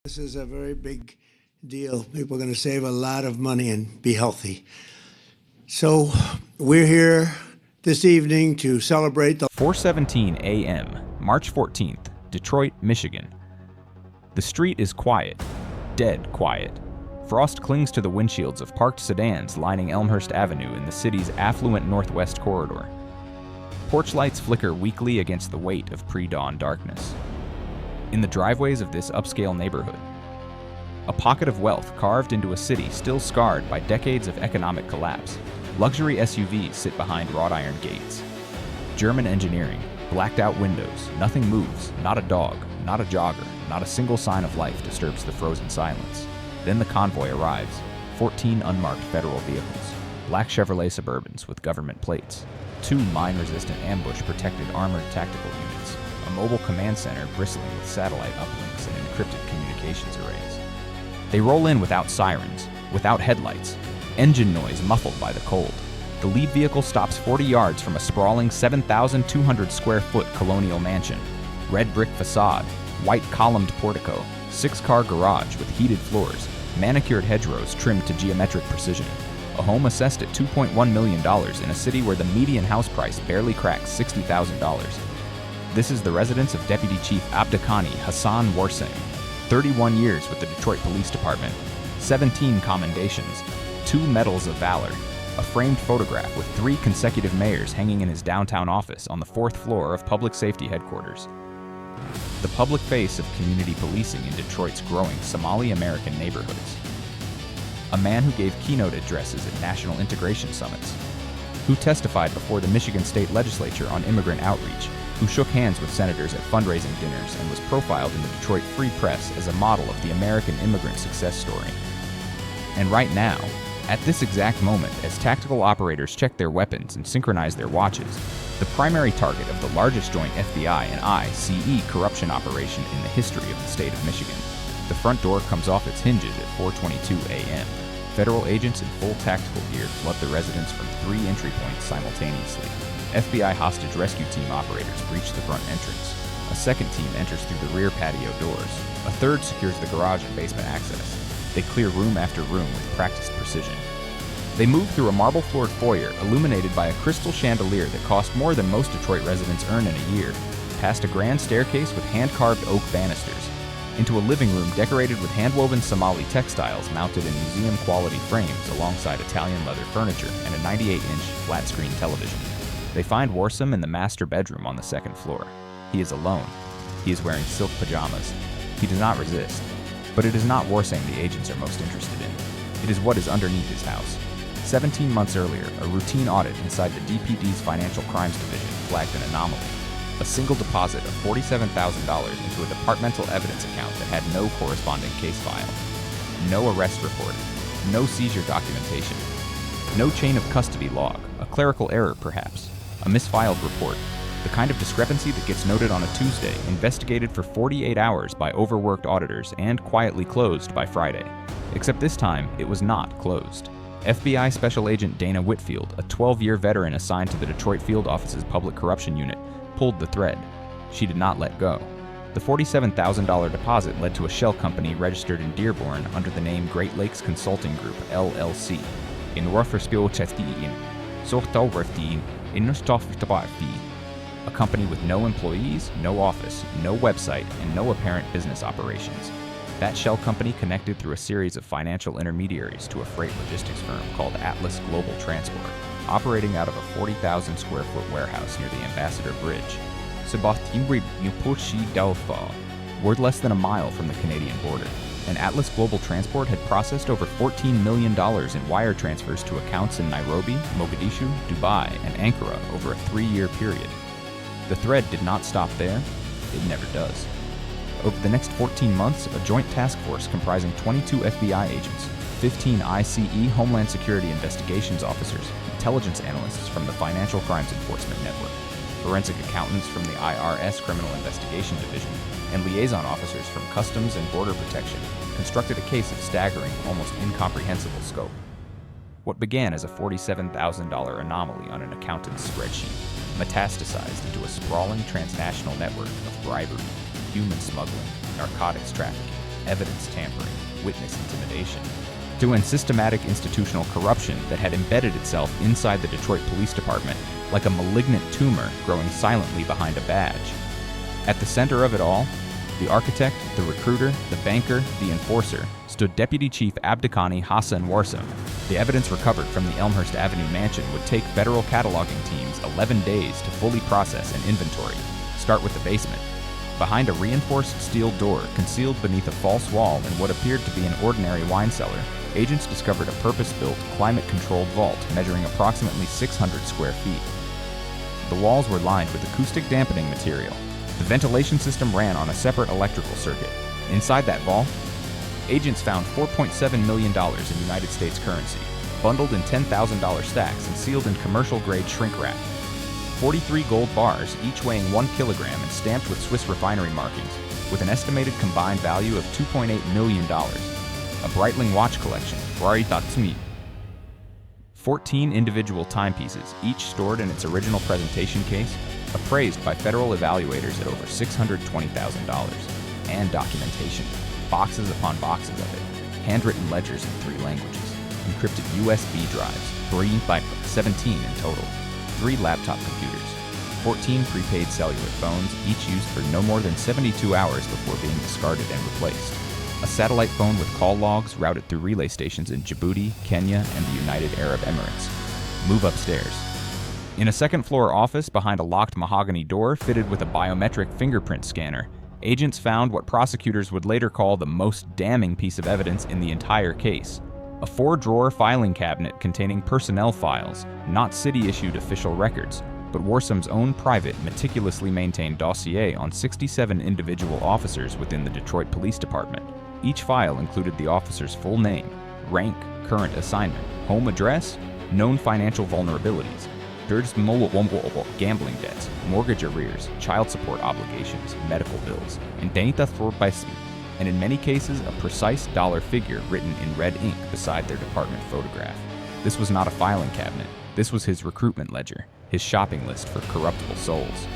This is a very big deal. People are going to save a lot of money and be healthy. So we're here this evening to celebrate the 4:17 a.m., March 14th, Detroit, Michigan. The street is quiet, dead quiet. Frost clings to the windshields of parked sedans lining Elmhurst Avenue in the city's affluent northwest corridor. Porch lights flicker weakly against the weight of pre-dawn darkness. In the driveways of this upscale neighborhood, a pocket of wealth carved into a city still scarred by decades of economic collapse, luxury SUVs sit behind wrought iron gates. German engineering, blacked out windows, nothing moves, not a dog, not a jogger, not a single sign of life disturbs the frozen silence. Then the convoy arrives, 14 unmarked federal vehicles, black Chevrolet Suburbans with government plates, 2 mine-resistant ambush-protected armored tactical units, a mobile command center bristling with satellite uplinks and encrypted communications arrays. They roll in without sirens, without headlights, engine noise muffled by the cold. The lead vehicle stops 40 yards from a sprawling 7,200 square foot colonial mansion. Red brick facade, white columned portico, 6-car garage with heated floors, manicured hedgerows trimmed to geometric precision. A home assessed at $2.1 million in a city where the median house price barely cracks $60,000. This is the residence of Deputy Chief Abdakani Hassan Warsing, 31 years with the Detroit Police Department, 17 commendations, 2 Medals of Valor, a framed photograph with 3 consecutive mayors hanging in his downtown office on the 4th floor of Public Safety Headquarters. The public face of community policing in Detroit's growing Somali American neighborhoods. A man who gave keynote addresses at national integration summits, who testified before the Michigan State Legislature on immigrant outreach, who shook hands with senators at fundraising dinners and was profiled in the Detroit Free Press as a model of the American immigrant success story. And right now, at this exact moment, as tactical operators check their weapons and synchronize their watches, the primary target of the largest joint FBI and ICE corruption operation in the history of the state of Michigan. The front door comes off its hinges at 4:22 a.m. Federal agents in full tactical gear flood the residence from 3 entry points simultaneously. FBI hostage rescue team operators breach the front entrance. A second team enters through the rear patio doors. A third secures the garage and basement access. They clear room after room with practiced precision. They move through a marble-floored foyer illuminated by a crystal chandelier that cost more than most Detroit residents earn in a year, past a grand staircase with hand-carved oak banisters, into a living room decorated with hand-woven Somali textiles mounted in museum-quality frames alongside Italian leather furniture and a 98-inch flat-screen television. They find Warsum in the master bedroom on the 2nd floor. He is alone. He is wearing silk pajamas. He does not resist. But it is not Warsing the agents are most interested in. It is what is underneath his house. 17 months earlier, a routine audit inside the DPD's Financial Crimes Division flagged an anomaly. A single deposit of $47,000 into a departmental evidence account that had no corresponding case file. No arrest report. No seizure documentation. No chain of custody log. A clerical error, perhaps. A misfiled report. The kind of discrepancy that gets noted on a Tuesday, investigated for 48 hours by overworked auditors, and quietly closed by Friday. Except this time, it was not closed. FBI Special Agent Dana Whitfield, a 12-year veteran assigned to the Detroit Field Office's Public Corruption Unit, pulled the thread. She did not let go. The $47,000 deposit led to a shell company registered in Dearborn under the name Great Lakes Consulting Group, LLC. A company with no employees, no office, no website, and no apparent business operations. That shell company connected through a series of financial intermediaries to a freight logistics firm called Atlas Global Transport, operating out of a 40,000 square foot warehouse near the Ambassador Bridge. Word less than a mile from the Canadian border. And Atlas Global Transport had processed over $14 million in wire transfers to accounts in Nairobi, Mogadishu, Dubai, and Ankara over a 3-year period. The thread did not stop there. It never does. Over the next 14 months, a joint task force comprising 22 FBI agents, 15 ICE Homeland Security Investigations officers, intelligence analysts from the Financial Crimes Enforcement Network, forensic accountants from the IRS Criminal Investigation Division, and liaison officers from Customs and Border Protection constructed a case of staggering, almost incomprehensible scope. What began as a $47,000 anomaly on an accountant's spreadsheet metastasized into a sprawling transnational network of bribery, human smuggling, narcotics trafficking, evidence tampering, witness intimidation, to end systematic institutional corruption that had embedded itself inside the Detroit Police Department like a malignant tumor growing silently behind a badge. At the center of it all, the architect, the recruiter, the banker, the enforcer, stood Deputy Chief Abdikhani Hassan Warsam. The evidence recovered from the Elmhurst Avenue mansion would take federal cataloging teams 11 days to fully process and inventory. Start with the basement. Behind a reinforced steel door concealed beneath a false wall in what appeared to be an ordinary wine cellar, agents discovered a purpose-built, climate-controlled vault measuring approximately 600 square feet. The walls were lined with acoustic dampening material. The ventilation system ran on a separate electrical circuit. Inside that vault, agents found $4.7 million in United States currency, bundled in $10,000 stacks and sealed in commercial-grade shrink wrap. 43 gold bars, each weighing 1 kilogram and stamped with Swiss refinery markings, with an estimated combined value of $2.8 million. A Breitling watch collection, 14 individual timepieces, each stored in its original presentation case, appraised by federal evaluators at over $620,000, and documentation, boxes upon boxes of it, handwritten ledgers in 3 languages, encrypted USB drives, 3 by 17 in total, 3 laptop computers, 14 prepaid cellular phones, each used for no more than 72 hours before being discarded and replaced, a satellite phone with call logs routed through relay stations in Djibouti, Kenya, and the United Arab Emirates. Move upstairs. In a second-floor office behind a locked mahogany door fitted with a biometric fingerprint scanner, agents found what prosecutors would later call the most damning piece of evidence in the entire case. A 4-drawer filing cabinet containing personnel files, not city-issued official records, but Warsam's own private, meticulously maintained dossier on 67 individual officers within the Detroit Police Department. Each file included the officer's full name, rank, current assignment, home address, known financial vulnerabilities, gambling debts, mortgage arrears, child support obligations, medical bills, and in many cases a precise dollar figure written in red ink beside their department photograph. This was not a filing cabinet. This was his recruitment ledger, his shopping list for corruptible souls.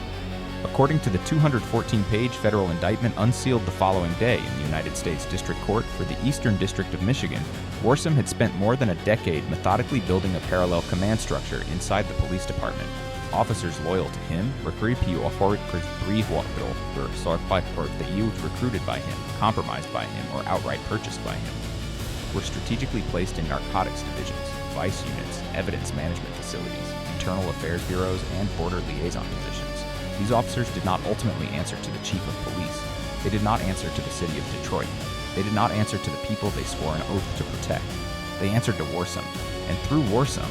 According to the 214-page federal indictment unsealed the following day in the United States District Court for the Eastern District of Michigan, Warsam had spent more than a decade methodically building a parallel command structure inside the police department. Officers loyal to him, recruited by him, compromised by him, or outright purchased by him, were strategically placed in narcotics divisions, vice units, evidence management facilities, internal affairs bureaus, and border liaison positions. These officers did not ultimately answer to the chief of police. They did not answer to the city of Detroit. They did not answer to the people they swore an oath to protect. They answered to Warsam, and through Warsam,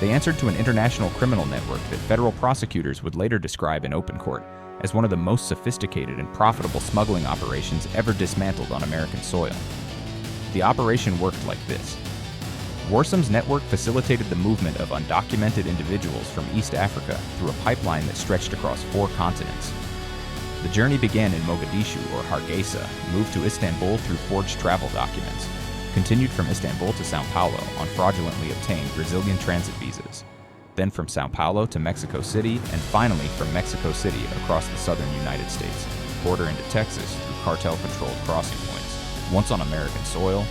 they answered to an international criminal network that federal prosecutors would later describe in open court as one of the most sophisticated and profitable smuggling operations ever dismantled on American soil. The operation worked like this. Warsam's network facilitated the movement of undocumented individuals from East Africa through a pipeline that stretched across 4 continents. The journey began in Mogadishu or Hargeisa, moved to Istanbul through forged travel documents, continued from Istanbul to Sao Paulo on fraudulently obtained Brazilian transit visas, then from Sao Paulo to Mexico City, and finally from Mexico City across the southern United States, border into Texas through cartel-controlled crossing points. Once on American soil,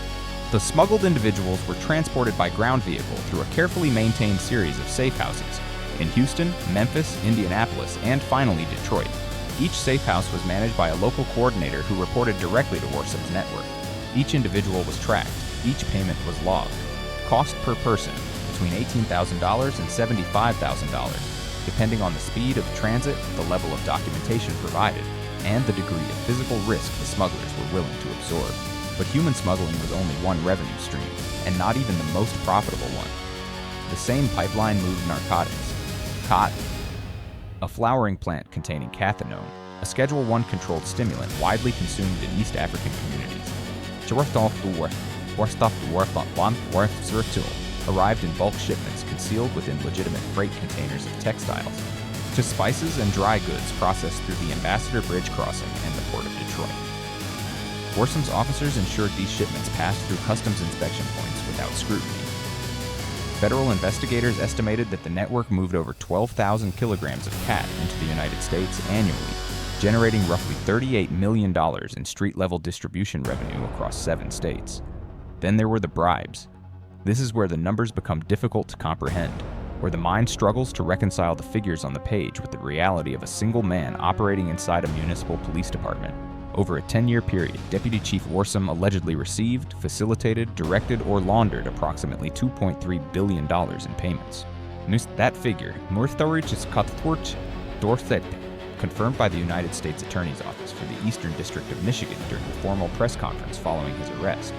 the smuggled individuals were transported by ground vehicle through a carefully maintained series of safe houses in Houston, Memphis, Indianapolis, and finally Detroit. Each safe house was managed by a local coordinator who reported directly to Warsam's network. Each individual was tracked. Each payment was logged. Cost per person, between $18,000 and $75,000, depending on the speed of transit, the level of documentation provided, and the degree of physical risk the smugglers were willing to absorb. But human smuggling was only one revenue stream, and not even the most profitable one. The same pipeline moved narcotics. Cotton, a flowering plant containing cathinone, a Schedule I controlled stimulant widely consumed in East African communities. Arrived in bulk shipments concealed within legitimate freight containers of textiles, to spices and dry goods processed through the Ambassador Bridge crossing and the Port of Detroit. Warsam's officers ensured these shipments passed through customs inspection points without scrutiny. Federal investigators estimated that the network moved over 12,000 kilograms of cat into the United States annually, generating roughly $38 million in street-level distribution revenue across 7 states. Then there were the bribes. This is where the numbers become difficult to comprehend, where the mind struggles to reconcile the figures on the page with the reality of a single man operating inside a municipal police department. Over a 10-year period, Deputy Chief Warsom allegedly received, facilitated, directed, or laundered approximately $2.3 billion in payments. That figure, confirmed by the United States Attorney's Office for the Eastern District of Michigan during the formal press conference following his arrest,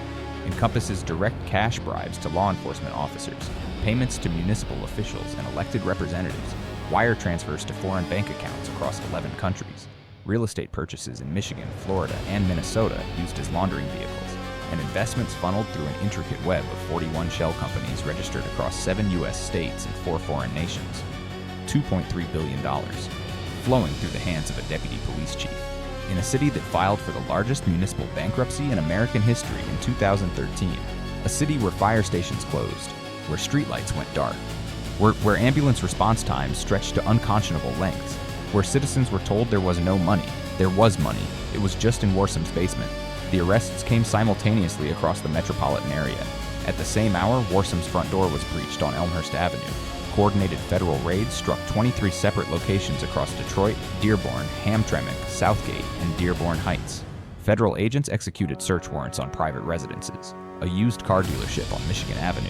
encompasses direct cash bribes to law enforcement officers, payments to municipal officials and elected representatives, wire transfers to foreign bank accounts across 11 countries, real estate purchases in Michigan, Florida, and Minnesota used as laundering vehicles, and investments funneled through an intricate web of 41 shell companies registered across 7 U.S. states and 4 foreign nations. $2.3 billion, flowing through the hands of a deputy police chief, in a city that filed for the largest municipal bankruptcy in American history in 2013, a city where fire stations closed, where streetlights went dark, where ambulance response times stretched to unconscionable lengths, where citizens were told there was no money. There was money. It was just in Warsom's basement. The arrests came simultaneously across the metropolitan area. At the same hour, Warsom's front door was breached on Elmhurst Avenue. Coordinated federal raids struck 23 separate locations across Detroit, Dearborn, Hamtramck, Southgate, and Dearborn Heights. Federal agents executed search warrants on private residences, a used car dealership on Michigan Avenue,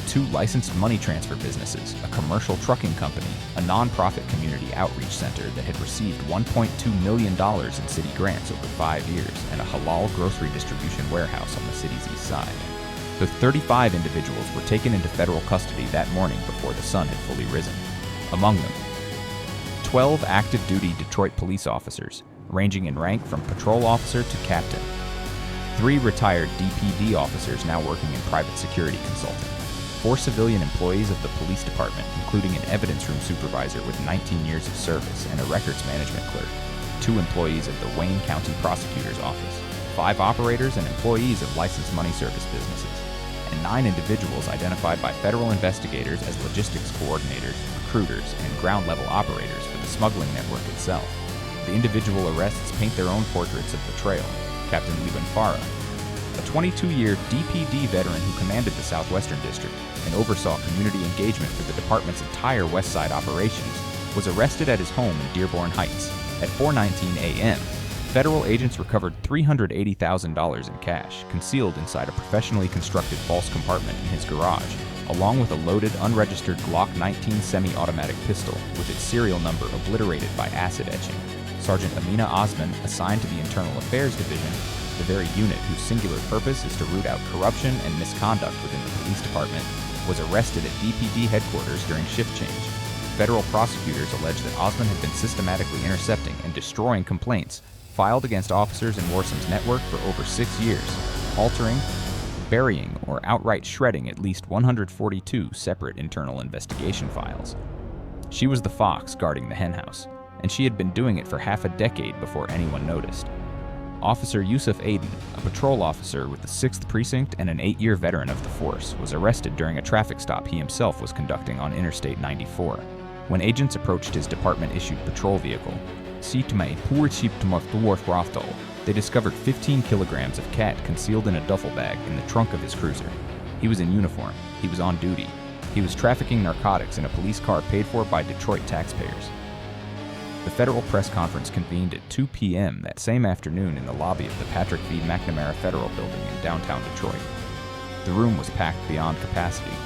2 licensed money transfer businesses, a commercial trucking company, a nonprofit community outreach center that had received $1.2 million in city grants over 5 years, and a halal grocery distribution warehouse on the city's east side. The 35 individuals were taken into federal custody that morning before the sun had fully risen. Among them, 12 active-duty Detroit police officers, ranging in rank from patrol officer to captain. 3 retired DPD officers now working in private security consulting. 4 civilian employees of the police department, including an evidence room supervisor with 19 years of service and a records management clerk. 2 employees of the Wayne County Prosecutor's Office. 5 operators and employees of licensed money service businesses. And 9 individuals identified by federal investigators as logistics coordinators, recruiters, and ground-level operators for the smuggling network itself. The individual arrests paint their own portraits of betrayal. Captain Liban Farah, a 22-year DPD veteran who commanded the Southwestern District and oversaw community engagement for the department's entire West Side operations, was arrested at his home in Dearborn Heights. At 4:19 a.m., federal agents recovered $380,000 in cash, concealed inside a professionally constructed false compartment in his garage, along with a loaded, unregistered Glock 19 semi-automatic pistol with its serial number obliterated by acid etching. Sergeant Amina Osman, assigned to the Internal Affairs Division, the very unit whose singular purpose is to root out corruption and misconduct within the police department, was arrested at DPD headquarters during shift change. Federal prosecutors allege that Osman had been systematically intercepting and destroying complaints filed against officers in Warsom's network for over 6 years, altering, burying, or outright shredding at least 142 separate internal investigation files. She was the fox guarding the henhouse, and she had been doing it for half a decade before anyone noticed. Officer Yusuf Aden, a patrol officer with the 6th Precinct and an 8-year veteran of the force, was arrested during a traffic stop he himself was conducting on Interstate 94. When agents approached his department-issued patrol vehicle, they discovered 15 kilograms of cat concealed in a duffel bag in the trunk of his cruiser. He was in uniform. He was on duty. He was trafficking narcotics in a police car paid for by Detroit taxpayers. The federal press conference convened at 2 p.m. that same afternoon in the lobby of the Patrick V. McNamara Federal Building in downtown Detroit. The room was packed beyond capacity.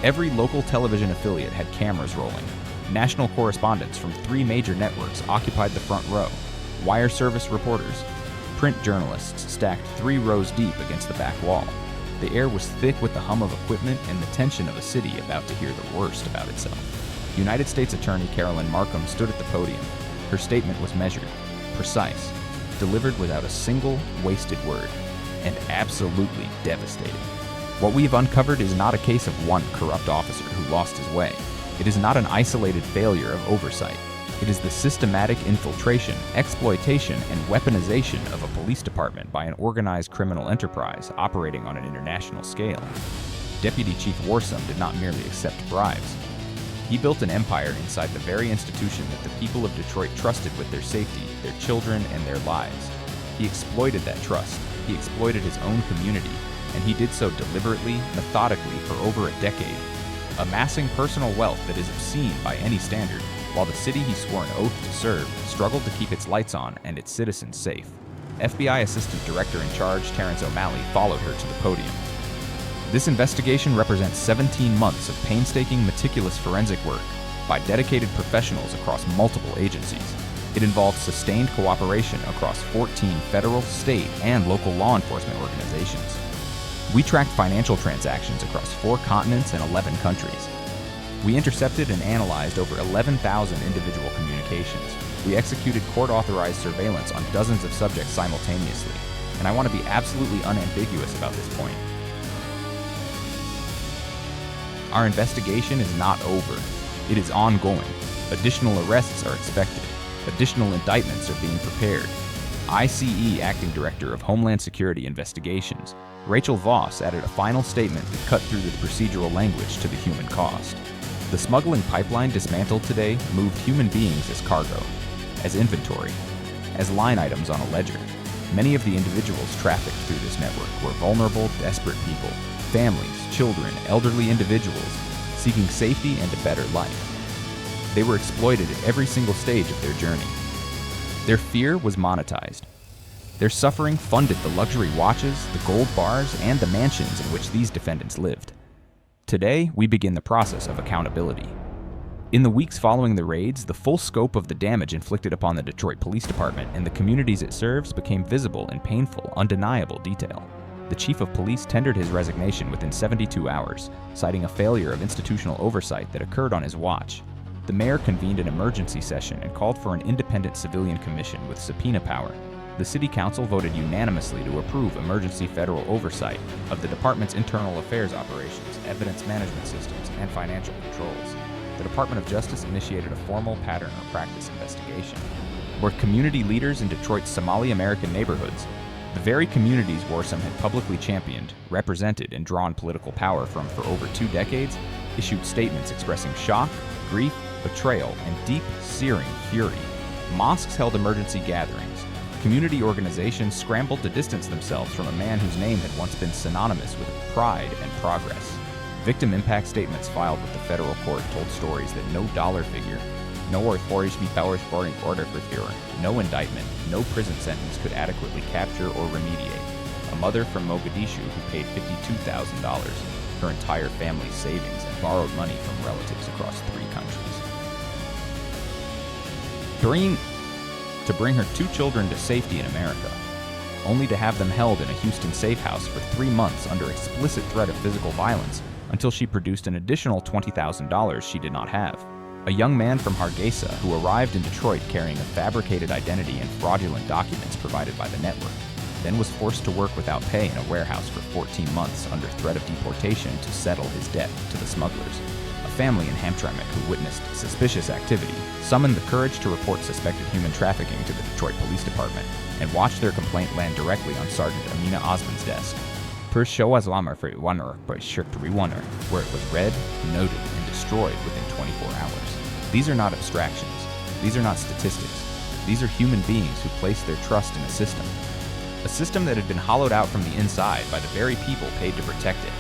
Every local television affiliate had cameras rolling. National correspondents from 3 major networks occupied the front row. Wire service reporters, print journalists stacked 3 rows deep against the back wall. The air was thick with the hum of equipment and the tension of a city about to hear the worst about itself. United States Attorney Carolyn Markham stood at the podium. Her statement was measured, precise, delivered without a single wasted word, and absolutely devastating. What we have uncovered is not a case of one corrupt officer who lost his way. It is not an isolated failure of oversight. It is the systematic infiltration, exploitation, and weaponization of a police department by an organized criminal enterprise operating on an international scale. Deputy Chief Warsom did not merely accept bribes. He built an empire inside the very institution that the people of Detroit trusted with their safety, their children, and their lives. He exploited that trust. He exploited his own community, and he did so deliberately, methodically, for over a decade, amassing personal wealth that is obscene by any standard, while the city he swore an oath to serve struggled to keep its lights on and its citizens safe. FBI Assistant Director in Charge Terrence O'Malley followed her to the podium. This investigation represents 17 months of painstaking, meticulous forensic work by dedicated professionals across multiple agencies. It involved sustained cooperation across 14 federal, state, and local law enforcement organizations. We tracked financial transactions across 4 continents and 11 countries. We intercepted and analyzed over 11,000 individual communications. We executed court-authorized surveillance on dozens of subjects simultaneously, and I want to be absolutely unambiguous about this point. Our investigation is not over. It is ongoing. Additional arrests are expected. Additional indictments are being prepared. ICE Acting Director of Homeland Security Investigations, Rachel Voss, added a final statement that cut through the procedural language to the human cost. The smuggling pipeline dismantled today moved human beings as cargo, as inventory, as line items on a ledger. Many of the individuals trafficked through this network were vulnerable, desperate people, families, children, elderly individuals seeking safety and a better life. They were exploited at every single stage of their journey. Their fear was monetized. Their suffering funded the luxury watches, the gold bars, and the mansions in which these defendants lived. Today, we begin the process of accountability. In the weeks following the raids, the full scope of the damage inflicted upon the Detroit Police Department and the communities it serves became visible in painful, undeniable detail. The chief of police tendered his resignation within 72 hours, citing a failure of institutional oversight that occurred on his watch. The mayor convened an emergency session and called for an independent civilian commission with subpoena power. The city council voted unanimously to approve emergency federal oversight of the department's internal affairs operations, evidence management systems, and financial controls. The Department of Justice initiated a formal pattern or practice investigation, where community leaders in Detroit's Somali American neighborhoods, the very communities Warsom had publicly championed, represented, and drawn political power from for over 2 decades, issued statements expressing shock, grief, betrayal, and deep, searing fury. Mosques held emergency gatherings. Community organizations scrambled to distance themselves from a man whose name had once been synonymous with pride and progress. Victim impact statements filed with the federal court told stories that no dollar figure, no authority powers for order for fear, no indictment, no prison sentence could adequately capture or remediate. A mother from Mogadishu who paid $52,000, her entire family's savings, and borrowed money from relatives across 3 countries. To bring her 2 children to safety in America, only to have them held in a Houston safe house for 3 months under explicit threat of physical violence until she produced an additional $20,000 she did not have. A young man from Hargeisa who arrived in Detroit carrying a fabricated identity and fraudulent documents provided by the network, then was forced to work without pay in a warehouse for 14 months under threat of deportation to settle his debt to the smugglers. A family in Hamtramck who witnessed suspicious activity summoned the courage to report suspected human trafficking to the Detroit Police Department and watched their complaint land directly on Sergeant Amina Osman's desk. Per show as lamar for one by shirt to re-wonder, where it was read, noted, and destroyed within 24 hours. These are not abstractions. These are not statistics. These are human beings who placed their trust in a system that had been hollowed out from the inside by the very people paid to protect it.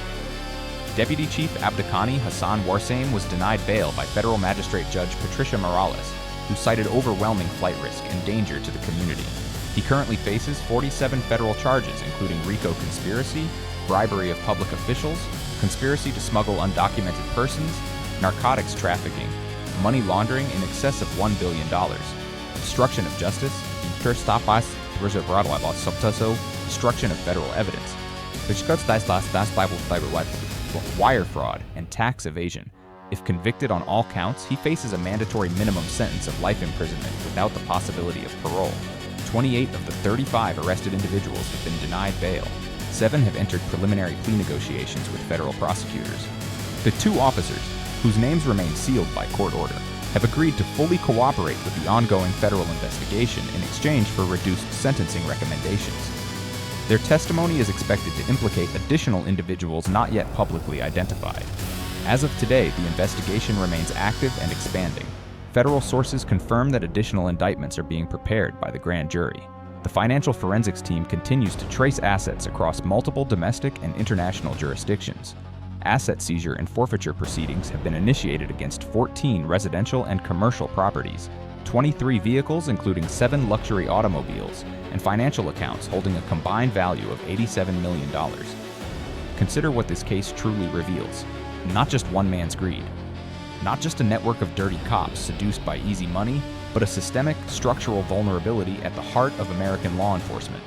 Deputy Chief Abdikani Hassan Warsame was denied bail by Federal Magistrate Judge Patricia Morales, who cited overwhelming flight risk and danger to the community. He currently faces 47 federal charges, including RICO conspiracy, bribery of public officials, conspiracy to smuggle undocumented persons, narcotics trafficking, money laundering in excess of $1 billion, obstruction of justice, destruction of federal evidence, wire fraud, and tax evasion. If convicted on all counts, he faces a mandatory minimum sentence of life imprisonment without the possibility of parole. 28 of the 35 arrested individuals have been denied bail. 7 have entered preliminary plea negotiations with federal prosecutors. The 2 officers, whose names remain sealed by court order, have agreed to fully cooperate with the ongoing federal investigation in exchange for reduced sentencing recommendations. Their testimony is expected to implicate additional individuals not yet publicly identified. As of today, the investigation remains active and expanding. Federal sources confirm that additional indictments are being prepared by the grand jury. The financial forensics team continues to trace assets across multiple domestic and international jurisdictions. Asset seizure and forfeiture proceedings have been initiated against 14 residential and commercial properties, 23 vehicles including 7 luxury automobiles, and financial accounts holding a combined value of $87 million. Consider what this case truly reveals. Not just one man's greed. Not just a network of dirty cops seduced by easy money, but a systemic, structural vulnerability at the heart of American law enforcement.